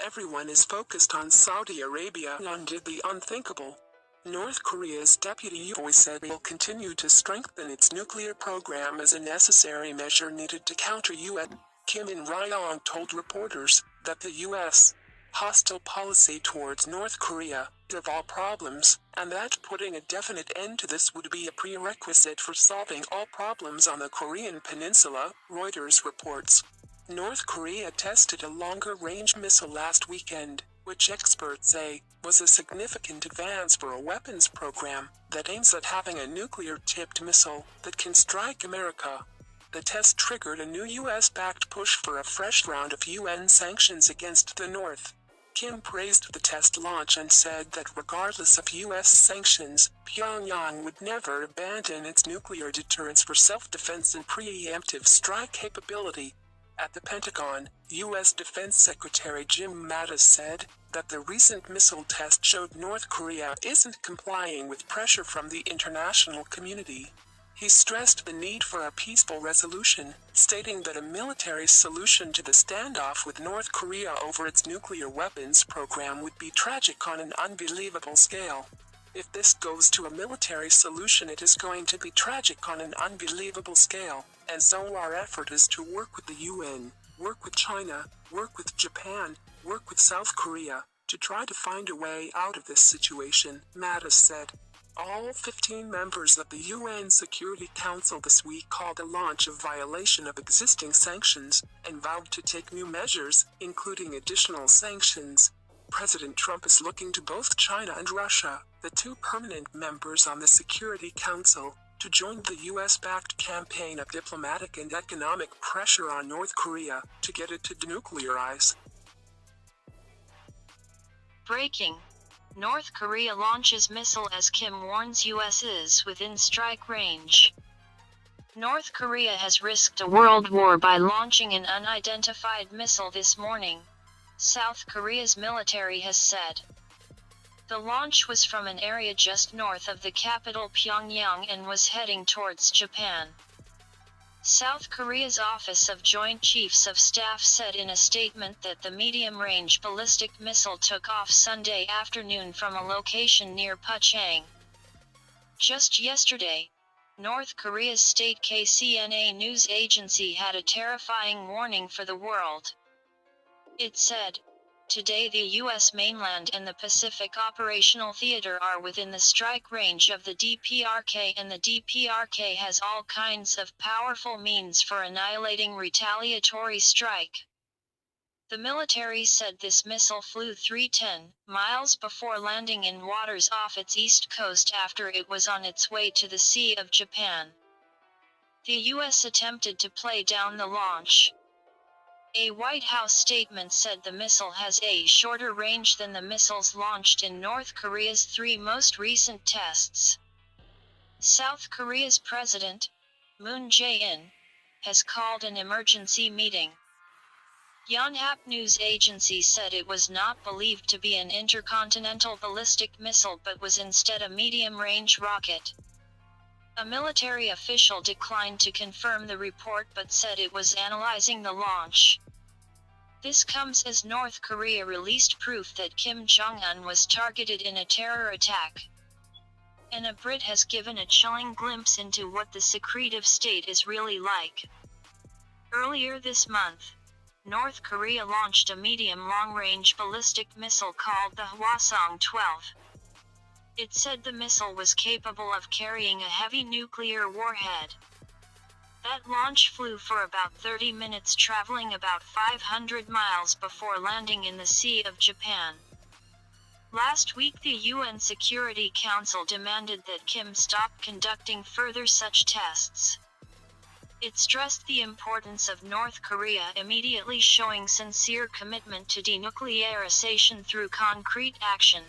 everyone is focused on Saudi Arabia and did the unthinkable. North Korea's deputy voice said it will continue to strengthen its nuclear program as a necessary measure needed to counter U.S. Kim In-ryong told reporters that the U.S. hostile policy towards North Korea of all problems, and that putting a definite end to this would be a prerequisite for solving all problems on the Korean peninsula, Reuters reports. North Korea tested a longer-range missile last weekend, which experts say was a significant advance for a weapons program that aims at having a nuclear-tipped missile that can strike America. The test triggered a new U.S.-backed push for a fresh round of UN sanctions against the North. Kim praised the test launch and said that regardless of U.S. sanctions, Pyongyang would never abandon its nuclear deterrence for self-defense and preemptive strike capability. At the Pentagon, U.S. Defense Secretary Jim Mattis said that the recent missile test showed North Korea isn't complying with pressure from the international community. He stressed the need for a peaceful resolution, stating that a military solution to the standoff with North Korea over its nuclear weapons program would be tragic on an unbelievable scale. If this goes to a military solution, it is going to be tragic on an unbelievable scale, and so our effort is to work with the UN, work with China, work with Japan, work with South Korea, to try to find a way out of this situation, Mattis said. All 15 members of the UN Security Council this week called a launch of violation of existing sanctions, and vowed to take new measures, including additional sanctions. President Trump is looking to both China and Russia, the two permanent members on the Security Council, to join the US-backed campaign of diplomatic and economic pressure on North Korea to get it to denuclearize. Breaking. North Korea launches missile as Kim warns US is within strike range. North Korea has risked a world war by launching an unidentified missile this morning, South Korea's military has said. The launch was from an area just north of the capital Pyongyang and was heading towards Japan. South Korea's Office of Joint Chiefs of Staff said in a statement that the medium-range ballistic missile took off Sunday afternoon from a location near Puchang. Just yesterday, North Korea's state KCNA news agency had a terrifying warning for the world. It said, "Today the U.S. mainland and the Pacific Operational Theater are within the strike range of the DPRK, and the DPRK has all kinds of powerful means for annihilating retaliatory strike." The military said this missile flew 310 miles before landing in waters off its east coast after it was on its way to the Sea of Japan. The U.S. attempted to play down the launch. A White House statement said the missile has a shorter range than the missiles launched in North Korea's three most recent tests. South Korea's President, Moon Jae-in, has called an emergency meeting. Yonhap news agency said it was not believed to be an intercontinental ballistic missile but was instead a medium-range rocket. A military official declined to confirm the report but said it was analyzing the launch. This comes as North Korea released proof that Kim Jong-un was targeted in a terror attack. And a Brit has given a chilling glimpse into what the secretive state is really like. Earlier this month, North Korea launched a medium long-range ballistic missile called the Hwasong-12. It said the missile was capable of carrying a heavy nuclear warhead. That launch flew for about 30 minutes, traveling about 500 miles before landing in the Sea of Japan. Last week the UN Security Council demanded that Kim stop conducting further such tests. It stressed the importance of North Korea immediately showing sincere commitment to denuclearization through concrete action.